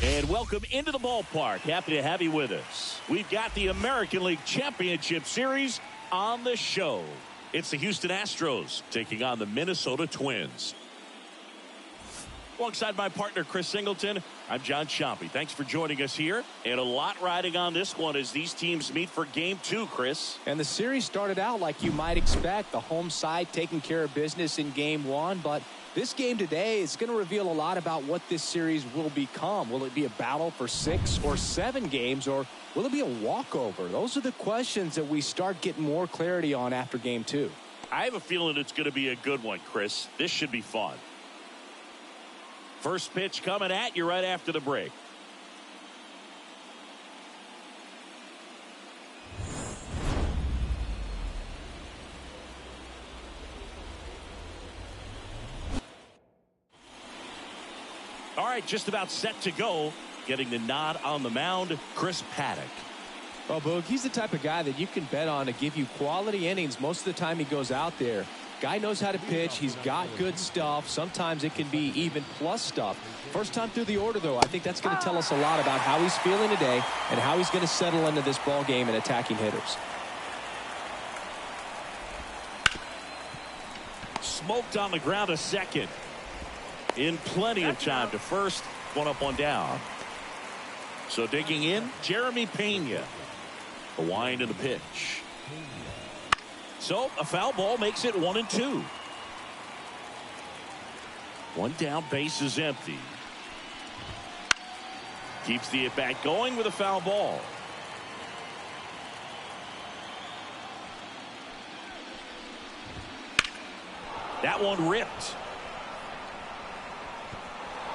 And welcome into the ballpark. Happy to have you with us. We've got the American League Championship Series on the show. It's the Houston Astros taking on the Minnesota Twins. Alongside my partner, Chris Singleton, I'm John Chompy. Thanks for joining us here. And a lot riding on this one as these teams meet for Game 2, Chris. And the series started out like you might expect. The home side taking care of business in Game 1. But this game today is going to reveal a lot about what this series will become. Will it be a battle for 6 or 7 games, or will it be a walkover? Those are the questions that we start getting more clarity on after Game 2. I have a feeling it's going to be a good one, Chris. This should be fun. First pitch coming at you right after the break. All right, just about set to go. Getting the nod on the mound, Chris Paddock. Well, Boog, he's the type of guy that you can bet on to give you quality innings most of the time he goes out there. Guy knows how to pitch. He's got good stuff. Sometimes it can be even plus stuff. First time through the order, though, I think that's going to tell us a lot about how he's feeling today and how he's going to settle into this ball game and attacking hitters. Smoked on the ground to second. In plenty of time to first. One up, one down. So digging in, Jeremy Pena. A wind and a pitch. So a foul ball makes it 1-2. One down, base is empty. Keeps the at bat going with a foul ball. That one ripped.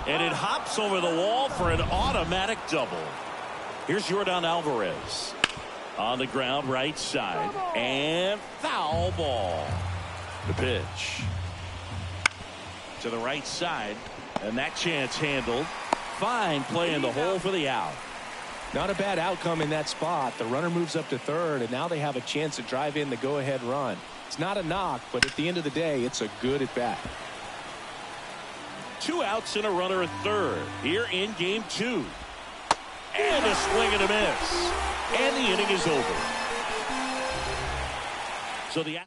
And it hops over the wall for an automatic double. Here's Yordan Alvarez. On the ground, right side. And foul ball. The pitch. To the right side. And that chance handled. Fine play in the hole for the out. Not a bad outcome in that spot. The runner moves up to third, and now they have a chance to drive in the go-ahead run. It's not a knock, but at the end of the day, it's a good at-bat. 2 outs and a runner at third here in Game 2. And a swing and a miss. And the inning is over. So the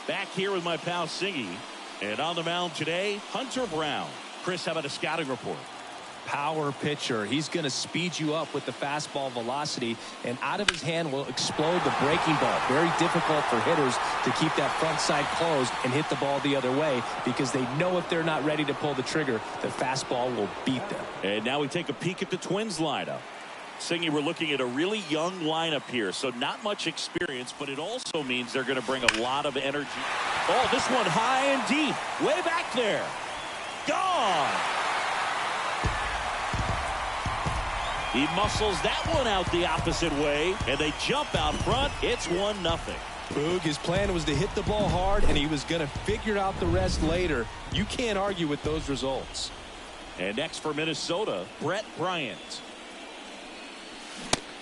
back here with my pal Singy. And on the mound today, Hunter Brown. Chris, how about a scouting report? Power pitcher. He's going to speed you up with the fastball velocity, and out of his hand will explode the breaking ball. Very difficult for hitters to keep that front side closed and hit the ball the other way, because they know if they're not ready to pull the trigger, the fastball will beat them. And now we take a peek at the Twins lineup. Singy, we're looking at a really young lineup here, so not much experience, but it also means they're going to bring a lot of energy. Oh, this one high and deep, way back there. Gone. He muscles that one out the opposite way, and they jump out front. It's 1-0. Boog, his plan was to hit the ball hard, and he was going to figure out the rest later. You can't argue with those results. And next for Minnesota, Brett Bryant.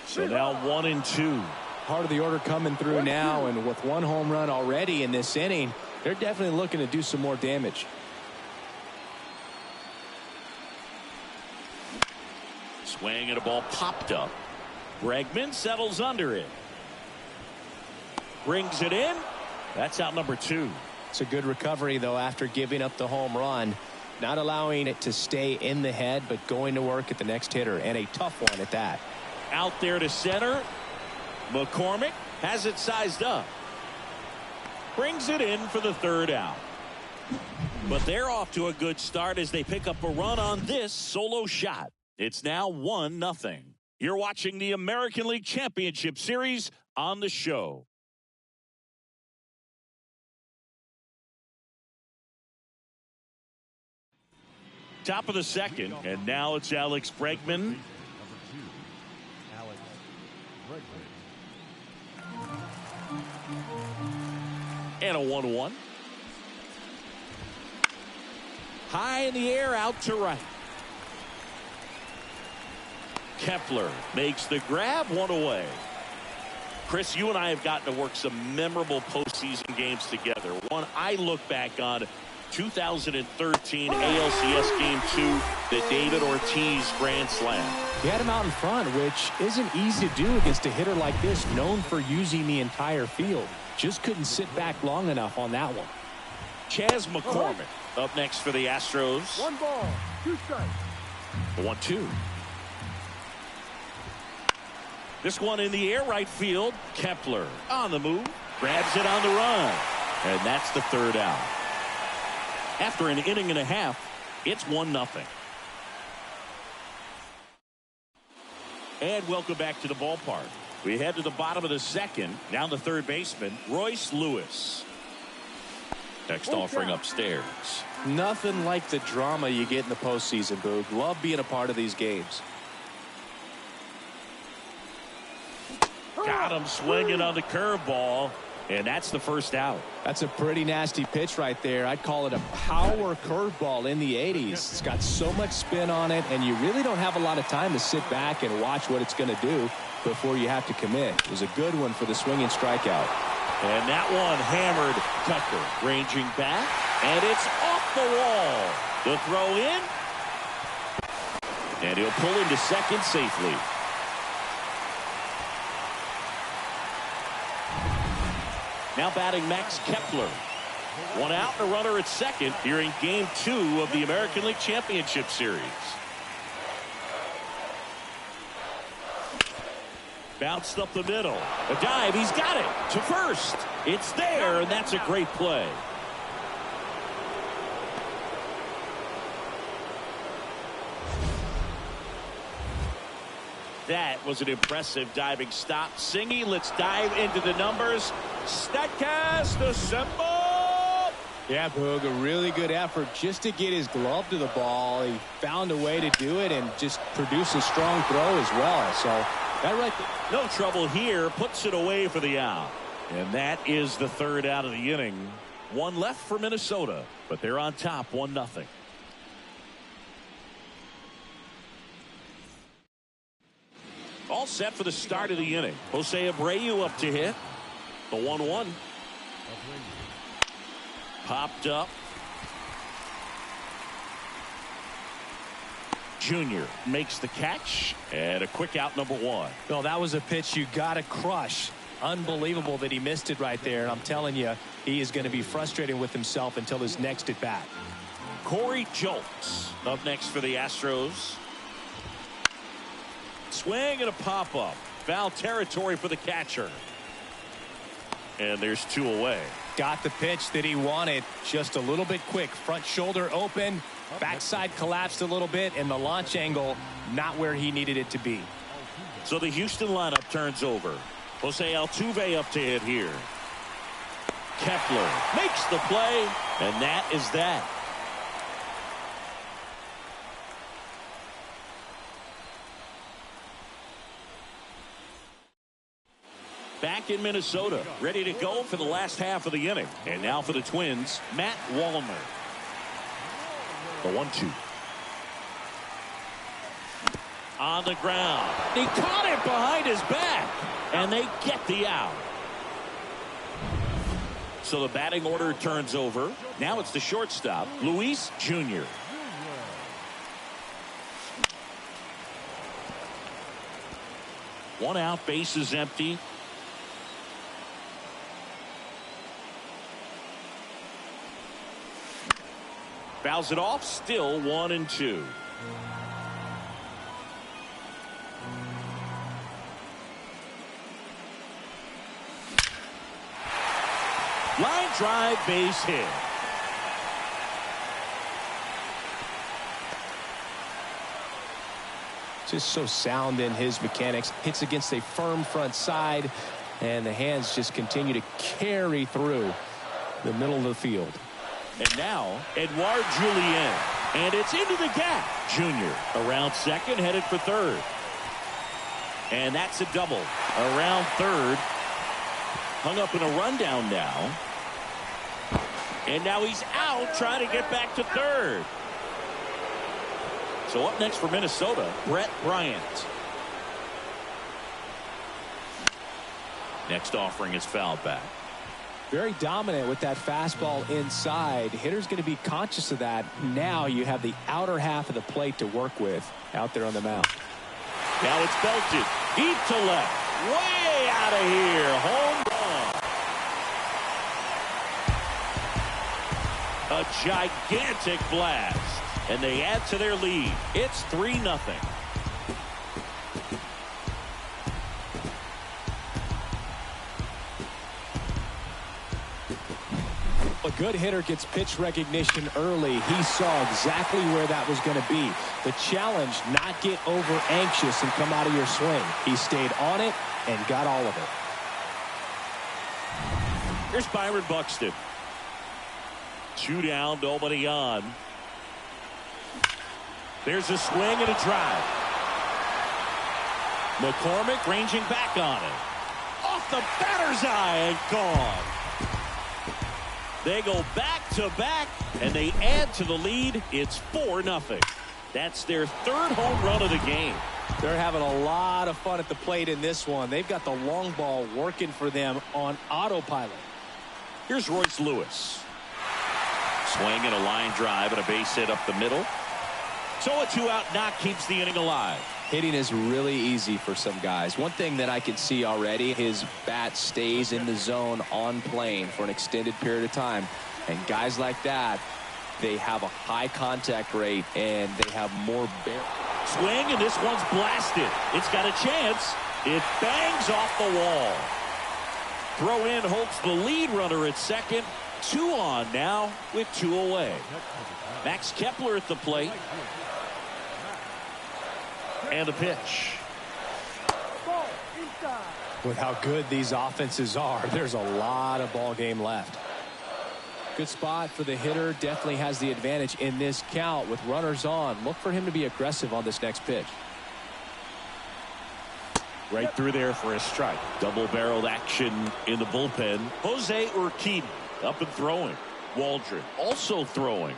So now 1-2. Part of the order coming through now, and with 1 home run already in this inning, they're definitely looking to do some more damage. Swing and a ball popped up. Bregman settles under it. Brings it in. That's out number 2. It's a good recovery, though, after giving up the home run. Not allowing it to stay in the head, but going to work at the next hitter, and a tough one at that. Out there to center. McCormick has it sized up. Brings it in for the 3rd out. But they're off to a good start as they pick up a run on this solo shot. It's now 1-0. You're watching the American League Championship Series on the show. Top of the second, and now it's Alex Bregman. And a 1-1. High in the air, out to right. Kepler makes the grab, 1 away. Chris, you and I have gotten to work some memorable postseason games together. One I look back on 2013 ALCS Game 2, the David Ortiz grand slam. He had him out in front, which isn't easy to do against a hitter like this, known for using the entire field. Just couldn't sit back long enough on that one. Chas McCormick up next for the Astros. 1 ball, 2 strikes. The 1-2. This one in the air, right field. Kepler on the move, grabs it on the run, and that's the 3rd out. After an inning and a half, it's 1-0. And welcome back to the ballpark. We head to the bottom of the 2nd. Now the 3rd baseman, Royce Lewis. Next offering upstairs. Nothing like the drama you get in the postseason, Boog. Love being a part of these games. Got him swinging on the curveball, and that's the 1st out. That's a pretty nasty pitch right there. I'd call it a power curveball in the 80s. It's got so much spin on it, and you really don't have a lot of time to sit back and watch what it's going to do before you have to commit. It was a good one for the swinging strikeout. And that one hammered. Tucker ranging back, and it's off the wall. The throw in, and he'll pull into second safely. Now batting Max Kepler. 1 out and a runner at second here in Game 2 of the American League Championship Series. Bounced up the middle. A dive. He's got it to first. It's there, and that's a great play. That was an impressive diving stop. Singy, let's dive into the numbers. Statcast assemble. Yeah, Boog, a really good effort just to get his glove to the ball. He found a way to do it and just produce a strong throw as well. So that right there. No trouble here. Puts it away for the out. And that is the 3rd out of the inning. 1 left for Minnesota, but they're on top 1-0. All set for the start of the inning. Jose Abreu up to hit. The 1-1. Popped up. Junior makes the catch, and a quick out, number 1. No, that was a pitch you got to crush. Unbelievable that he missed it right there. And I'm telling you, he is going to be frustrated with himself until his next at bat. Corey Julks up next for the Astros. Swing and a pop-up. Foul territory for the catcher. And there's 2 away. Got the pitch that he wanted, just a little bit quick. Front shoulder open, backside collapsed a little bit, and the launch angle not where he needed it to be. So the Houston lineup turns over. Jose Altuve up to hit here. Kepler makes the play, and that is that. Back in Minnesota, ready to go for the last half of the inning. And now for the Twins, Matt Wallner. The 1-2. On the ground. He caught it behind his back, and they get the out. So the batting order turns over. Now it's the shortstop, Luis Jr. One out, base is empty. Fouls it off, still 1-2. Line drive, base hit. Just so sound in his mechanics. Hits against a firm front side, and the hands just continue to carry through the middle of the field. And now, Edouard Julien. And it's into the gap. Junior around second, headed for third. And that's a double. Around third. Hung up in a rundown now. And now he's out trying to get back to third. So up next for Minnesota, Brett Bryant. Next offering is fouled back. Very dominant with that fastball inside. Hitter's going to be conscious of that. Now you have the outer half of the plate to work with out there on the mound. Now it's belted deep to left, way out of here. Home run. A gigantic blast, and they add to their lead. It's 3-0. A good hitter gets pitch recognition early. He saw exactly where that was going to be. The challenge, not get over anxious and come out of your swing. He stayed on it and got all of it. Here's Byron Buxton. 2 down, nobody on. There's a swing and a drive. McCormick ranging back on it. Off the batter's eye and gone. They go back to back, and they add to the lead. It's 4-0. That's their 3rd home run of the game. They're having a lot of fun at the plate in this one. They've got the long ball working for them on autopilot. Here's Royce Lewis. Swing and a line drive and a base hit up the middle. So a 2-out knock keeps the inning alive. Hitting is really easy for some guys. One thing that I can see already, his bat stays in the zone on plane for an extended period of time. And guys like that, they have a high contact rate and they have more bear. Swing, and this one's blasted. It's got a chance. It bangs off the wall. Throw in Holt's the lead runner at second. 2 on now with 2 away. Max Kepler at the plate. And a pitch. With how good these offenses are, there's a lot of ball game left. Good spot for the hitter. Definitely has the advantage in this count with runners on. Look for him to be aggressive on this next pitch. Right through there for a strike. Double-barreled action in the bullpen. Jose Urquidy up and throwing. Waldron also throwing.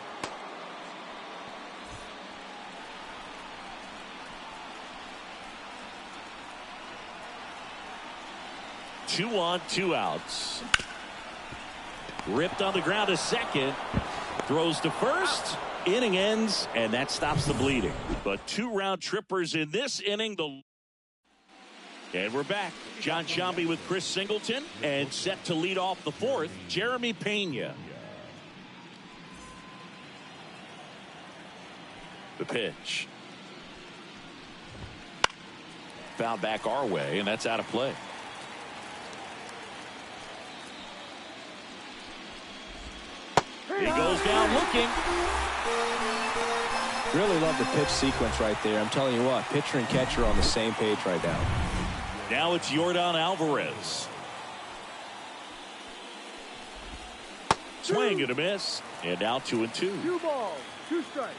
Two on, 2 outs. Ripped on the ground to second. Throws to first. Inning ends, and that stops the bleeding. But 2 round trippers in this inning. And we're back. John Sciambi with Chris Singleton. And set to lead off the 4th, Jeremy Pena. The pitch. Fouled back our way, and that's out of play. He goes down looking. Really love the pitch sequence right there. I'm telling you what, pitcher and catcher on the same page right now. Now it's Yordan Alvarez. Swing and a miss. And now 2-2. 2 balls, 2 strikes.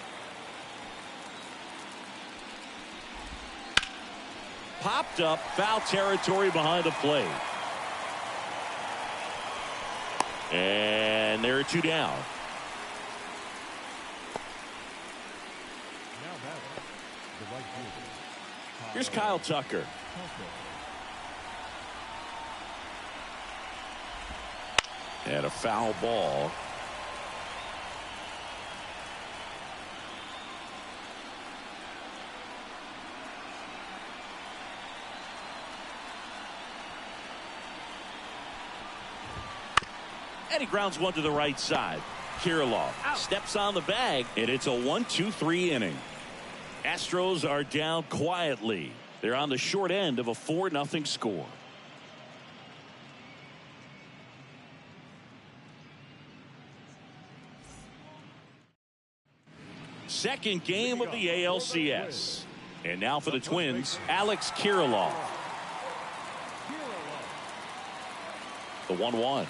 Popped up, foul territory behind the plate. And there are 2 down. Here's Kyle Tucker. And a foul ball. And he grounds one to the right side. Kirilloff steps on the bag, and it's a 1-2-3 inning. Astros are down quietly. They're on the short end of a 4-0 score. Second game of the ALCS. And now for the Twins, Alex Kirilloff. The 1-1.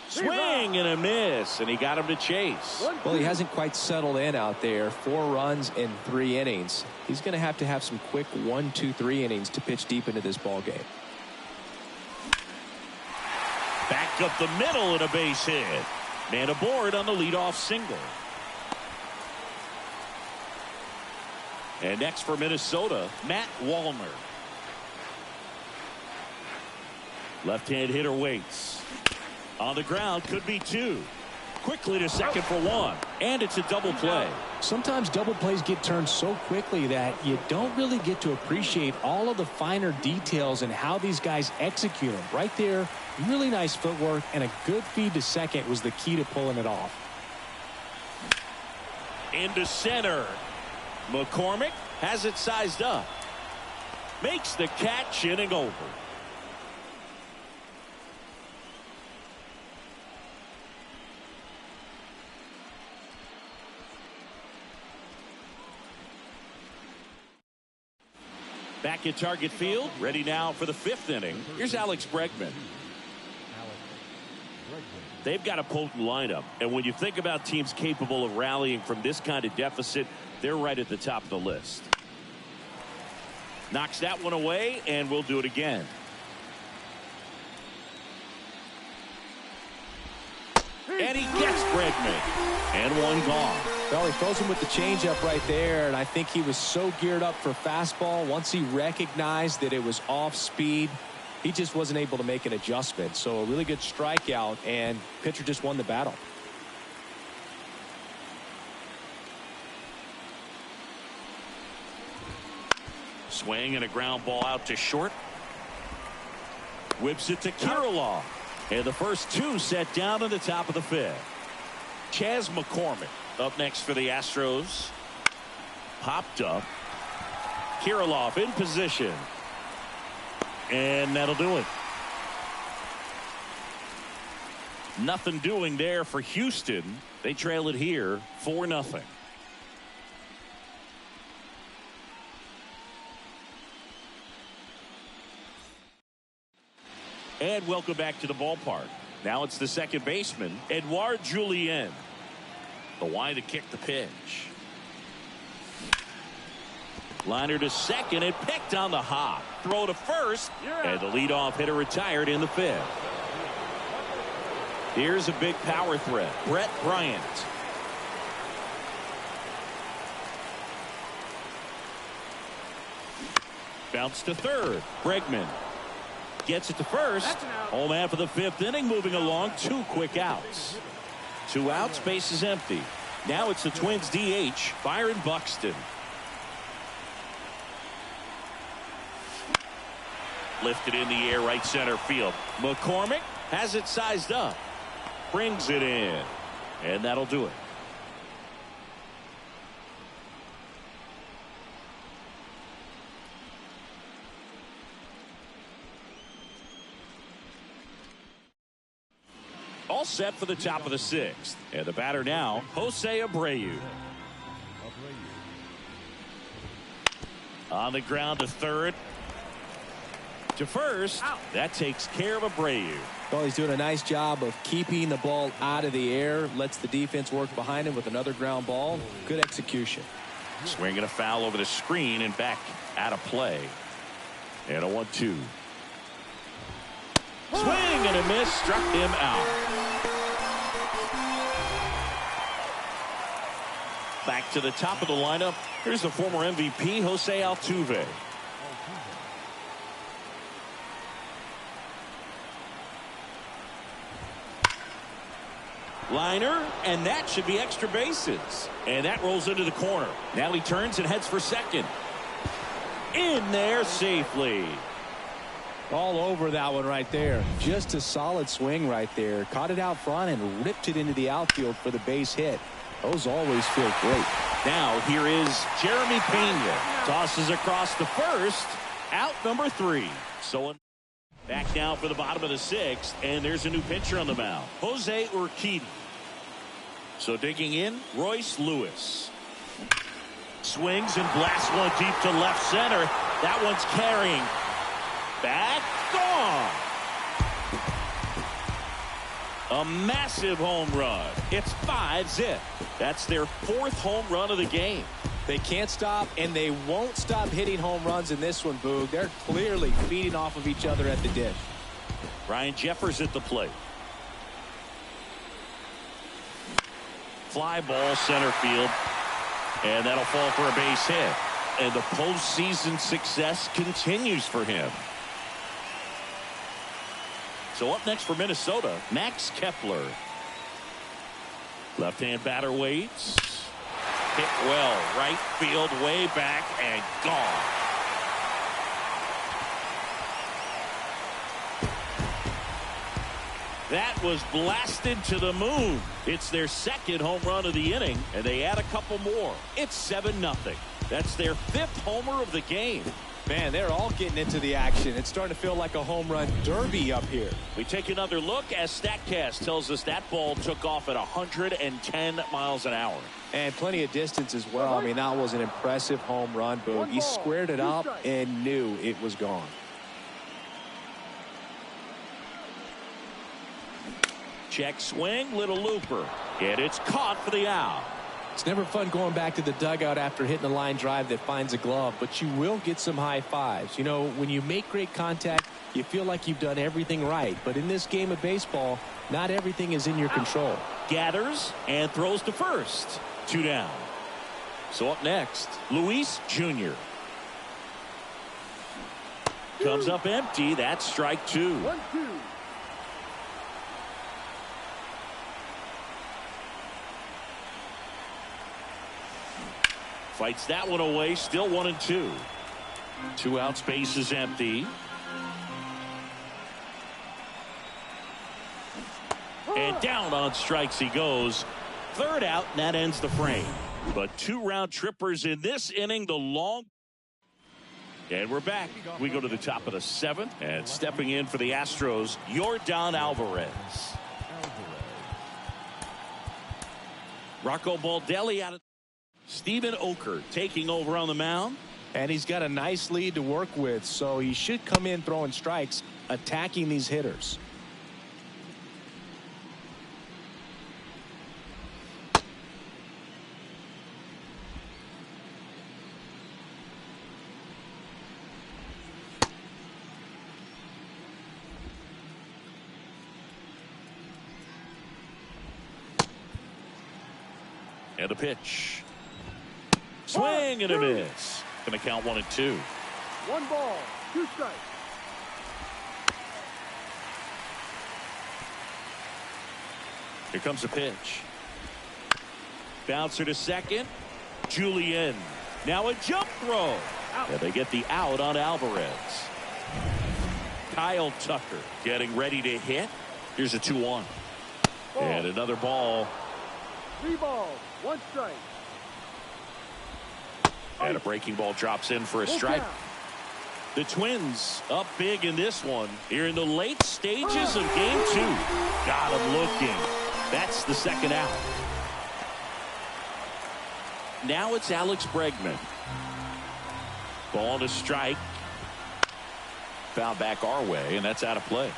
Swing and a miss, and he got him to chase. Well, he hasn't quite settled in out there. 4 runs in 3 innings. He's going to have some quick 1, 2, 3 innings to pitch deep into this ball game. Back up the middle and a base hit. Man aboard on the leadoff single. And next for Minnesota, Matt Wallner. Left-hand hitter waits. On the ground, could be two. Quickly to second for one. And it's a double play. Sometimes double plays get turned so quickly that you don't really get to appreciate all of the finer details and how these guys execute them. Right there, really nice footwork, and a good feed to second was the key to pulling it off. Into center. McCormick has it sized up. Makes the catch, inning over. Back at Target Field, ready now for the fifth inning. Here's Alex Bregman. They've got a potent lineup, and when you think about teams capable of rallying from this kind of deficit, they're right at the top of the list. Knocks that one away, and we'll do it again. And he gets Bregman. And one gone. Well, he throws him with the changeup right there, and I think he was so geared up for fastball. Once he recognized that it was off speed, he just wasn't able to make an adjustment. So a really good strikeout, and pitcher just won the battle. Swing and a ground ball out to short. Whips it to Kirilloff. And the first two set down in the top of the fifth. Chas McCormick up next for the Astros. Popped up. Kirilloff in position. And that'll do it. Nothing doing there for Houston. They trail it here 4-0. And welcome back to the ballpark. Now it's the second baseman, Edouard Julien. The wide to kick the pitch. Liner to second and picked on the hop. Throw to first, and the leadoff hitter retired in the fifth. Here's a big power threat, Brett Bryant. Bounce to third, Bregman. Gets it to first. Home man for the fifth inning, moving along. 2 quick outs. 2 outs, base is empty. Now it's the Twins DH, Byron Buxton. Lifted in the air, right center field. McCormick has it sized up. Brings it in. And that'll do it. All set for the top of the sixth. And the batter now, Jose Abreu. On the ground to third. To first. That takes care of Abreu. Well, he's doing a nice job of keeping the ball out of the air. Lets the defense work behind him with another ground ball. Good execution. Swinging a foul over the screen and back out of play. And a 1-2. Swing and a miss, struck him out. Back to the top of the lineup. Here's the former MVP, Jose Altuve. Liner, and that should be extra bases. And that rolls into the corner. Now he turns and heads for second. In there safely. All over that one right there. Just a solid swing right there. Caught it out front and ripped it into the outfield for the base hit. Those always feel great. Now here is Jeremy Pena. Tosses across the first. Out number 3. So back now for the bottom of the sixth. And there's a new pitcher on the mound. Jose Urquidy. So digging in, Royce Lewis. Swings and blasts one deep to left center. That one's carrying. Back, gone. A massive home run. It's 5-zip. That's their 4th home run of the game. They can't stop, and they won't stop hitting home runs in this one, Boog. They're clearly feeding off of each other at the dish. Ryan Jeffers at the plate. Fly ball center field. And that'll fall for a base hit. And the postseason success continues for him. So up next for Minnesota, Max Kepler. Left-hand batter waits. Hit well, right field, way back, and gone. That was blasted to the moon. It's their second home run of the inning, and they add a couple more. It's 7-0. That's their 5th homer of the game. Man, they're all getting into the action. It's starting to feel like a home run derby up here. We take another look as StatCast tells us that ball took off at 110 miles an hour. And plenty of distance as well. I mean, that was an impressive home run, Boog. He squared it up and knew it was gone. Check swing, little looper. And it's caught for the out. It's never fun going back to the dugout after hitting a line drive that finds a glove, but you will get some high fives. You know, when you make great contact, you feel like you've done everything right. But in this game of baseball, not everything is in your control. Gathers and throws to first. 2 down. So up next, Luis Jr. Comes up empty. That's strike 2. 1-2. Fights that one away. Still 1-2. 2 outs. Base is empty. And down on strikes he goes. 3rd out, and that ends the frame. But 2 round trippers in this inning. The long. And we're back. We go to the top of the 7th. And stepping in for the Astros, Yordan Alvarez. Rocco Baldelli out of. Steven Oker taking over on the mound. And he's got a nice lead to work with, so he should come in throwing strikes, attacking these hitters. And a pitch. Swing and a miss. Going to count 1-2. 1 ball, 2 strikes. Here comes a pitch. Bouncer to second. Julien. Now a jump throw. And they get the out on Alvarez. Kyle Tucker getting ready to hit. Here's a 2-1. And another ball. 3 balls, 1 strike. And a breaking ball drops in for a strike. The Twins up big in this one here in the late stages of game 2. Got him looking. That's the 2nd out. Now it's Alex Bregman. Ball to strike. Foul back our way, and that's out of play.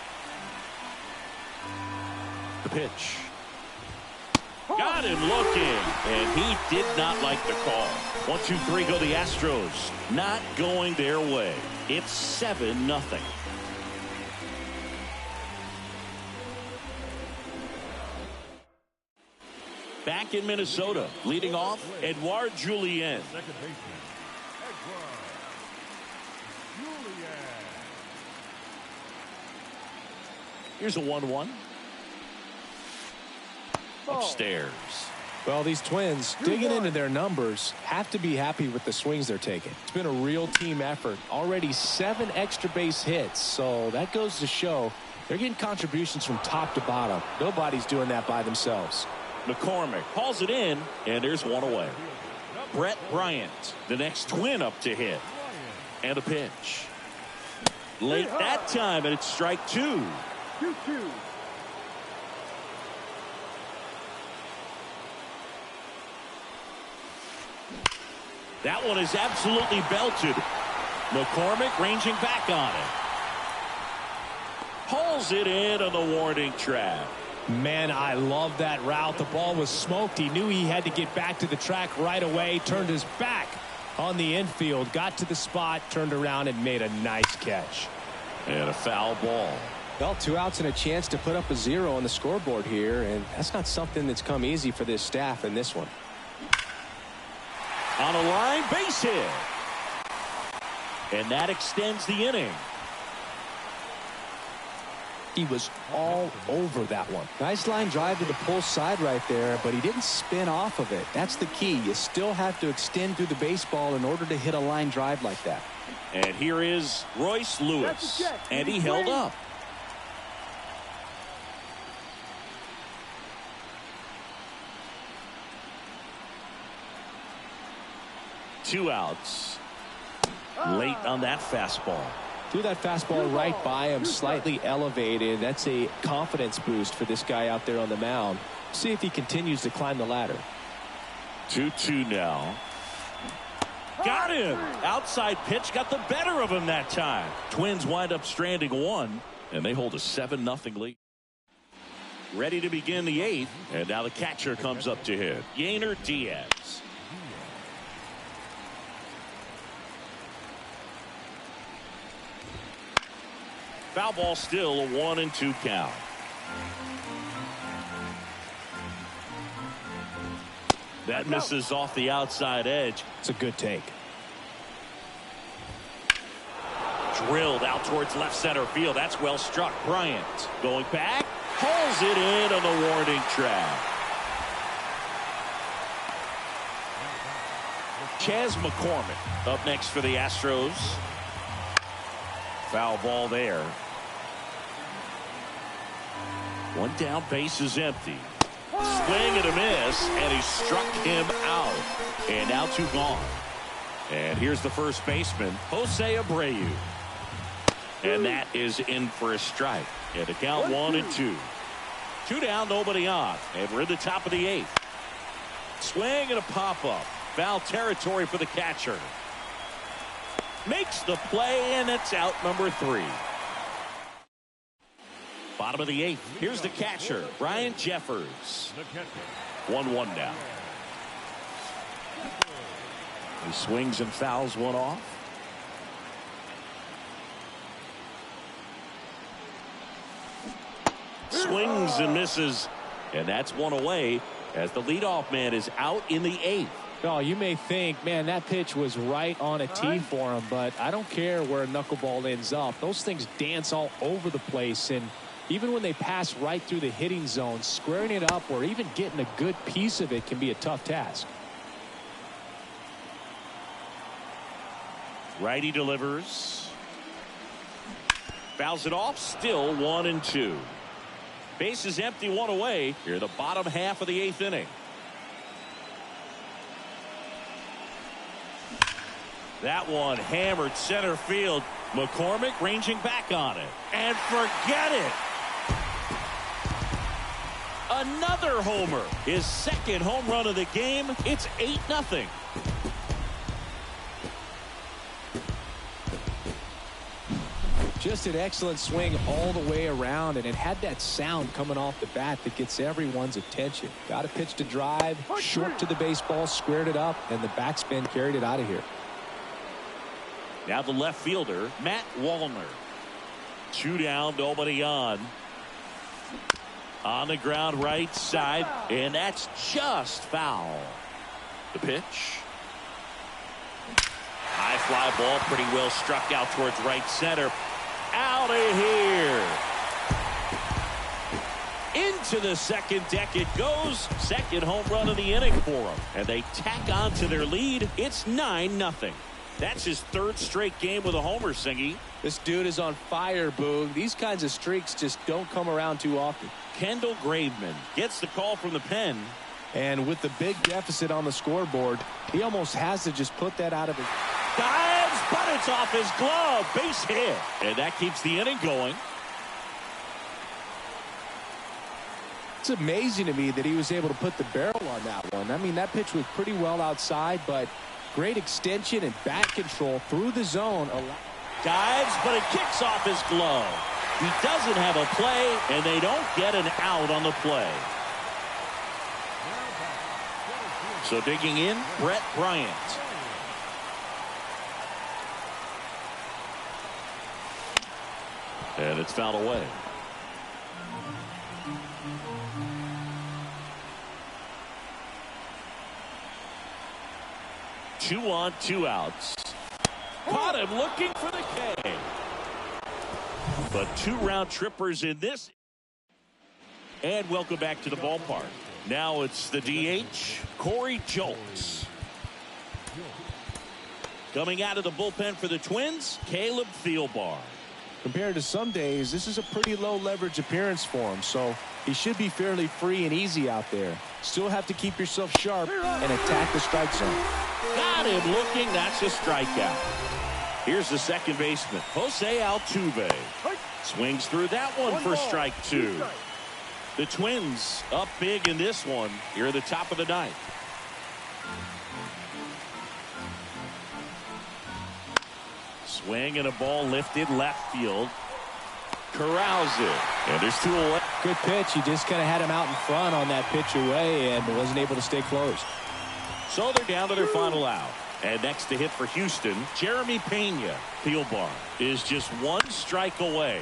The pitch. Got him looking, and he did not like the call. 1-2-3 go the Astros. Not going their way. It's 7-0. Back in Minnesota, leading off, Edouard Julien. Second baseman, Edouard Julien. Here's a 1-1. Upstairs. Well, these Twins, digging into their numbers, have to be happy with the swings they're taking. It's been a real team effort. Already 7 extra base hits, so that goes to show they're getting contributions from top to bottom. Nobody's doing that by themselves. McCormick hauls it in, and there's one away. Brett Bryant, the next Twin up to hit. And a pitch. Late that time, and it's strike 2. 2-2. That one is absolutely belted. McCormick ranging back on it. Hauls it in on the warning track. Man, I love that route. The ball was smoked. He knew he had to get back to the track right away. Turned his back on the infield. Got to the spot, turned around, and made a nice catch. And a foul ball. Well, 2 outs and a chance to put up a 0 on the scoreboard here, and that's not something that's come easy for this staff in this one. On a line, base hit. And that extends the inning. He was all over that one. Nice line drive to the pull side right there, but he didn't spin off of it. That's the key. You still have to extend through the baseball in order to hit a line drive like that. And here is Royce Lewis, and he held up. Two outs. Late on that fastball. Threw that fastball right by him, slightly elevated. That's a confidence boost for this guy out there on the mound. See if he continues to climb the ladder. 2-2 now. Got him. Outside pitch got the better of him that time. Twins wind up stranding one, and they hold a 7-0 lead. Ready to begin the 8th, and now the catcher comes up to hit. Yainer Diaz. Foul ball, still a 1-2 count. That misses off the outside edge. It's a good take. Drilled out towards left center field. That's well struck. Bryant going back. Pulls it in on the warning track. Chas McCormick up next for the Astros. Foul ball there. One down, base is empty. Swing and a miss, and he struck him out. And now 2 gone. And here's the first baseman, Jose Abreu. And that is in for a strike. And the count 1-2. 2 down, nobody on. And we're in the top of the 8th. Swing and a pop-up. Foul territory for the catcher. Makes the play, and it's out number 3. Bottom of the 8th. Here's the catcher, Brian Jeffers. 1-1 now. He swings and fouls one off. Swings and misses, and that's one away as the leadoff man is out in the 8th. Oh, you may think, man, that pitch was right on a tee for him, but I don't care where a knuckleball ends up. Those things dance all over the place, and even when they pass right through the hitting zone, squaring it up or even getting a good piece of it can be a tough task. Righty delivers. Fouls it off. Still 1-2. Base is empty, 1 away. Here the bottom half of the 8th inning. That one hammered center field. McCormick ranging back on it. And forget it. Another homer. His 2nd home run of the game. It's 8-0. Just an excellent swing all the way around, and it had that sound coming off the bat that gets everyone's attention. Got a pitch to drive, short to the baseball, squared it up, and the backspin carried it out of here. Now the left fielder, Matt Wallner. 2 down, nobody on. On the ground right side, and that's just foul. The pitch. High fly ball, pretty well struck out towards right center. Out of here. Into the 2nd deck it goes. 2nd home run of the inning for them. And they tack on to their lead. It's 9-0. That's his 3rd straight game with a homer, Singy. This dude is on fire, Boog. These kinds of streaks just don't come around too often. Kendall Graveman gets the call from the pen. And with the big deficit on the scoreboard, he almost has to just put that out of his... Dives, but it's off his glove. Base hit. And that keeps the inning going. It's amazing to me that he was able to put the barrel on that one. I mean, that pitch was pretty well outside, but great extension and bat control through the zone. Dives, but it kicks off his glove. He doesn't have a play, and they don't get an out on the play. So digging in, Brett Bryant. And it's fouled away. Two on, 2 outs. Caught him looking for the K. But 2 round trippers in this. And welcome back to the ballpark. Now it's the DH, Corey Julks. Coming out of the bullpen for the Twins, Caleb Thielbar. Compared to some days, this is a pretty low leverage appearance for him, so he should be fairly free and easy out there. Still have to keep yourself sharp and attack the strike zone. Got him looking. That's a strikeout. Here's the second baseman, Jose Altuve. Swings through that one for strike 2. The Twins up big in this one here at the top of the 9th. Swing and a ball lifted left field. Corrals it. And there's 2 away. Good pitch. He just kind of had him out in front on that pitch away and wasn't able to stay close. So they're down to their final out. And next to hit for Houston, Jeremy Pena. Thielbar is just 1 strike away.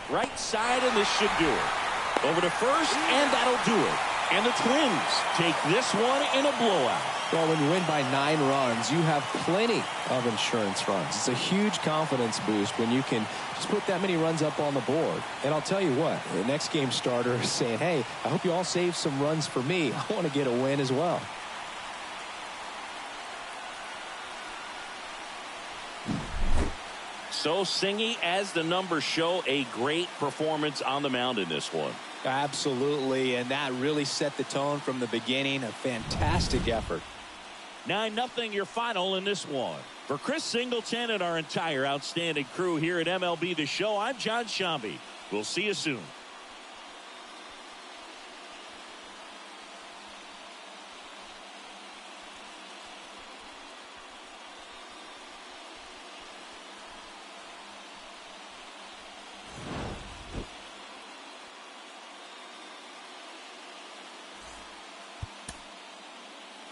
Right side, and this should do it. Over to first, and that'll do it. And the Twins take this one in a blowout. Well, when you win by 9 runs, you have plenty of insurance runs. It's a huge confidence boost when you can just put that many runs up on the board. And I'll tell you what, the next game starter is saying, hey, I hope you all save some runs for me. I want to get a win as well. So Singy, as the numbers show, a great performance on the mound in this one. Absolutely, and that really set the tone from the beginning. A fantastic effort. 9-0 your final in this one. For Chris Singleton and our entire outstanding crew here at MLB The Show, I'm John Shambi. We'll see you soon.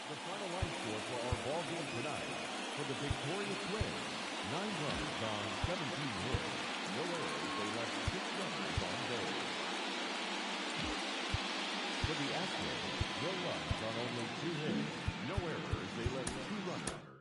The final line score for our ball game tonight. For the victorious Twins, 9 runs on 17 hits. No errors, they left 6 runners on base. For the Astros, no runs on only 2 hits. No errors, they left 2 runners.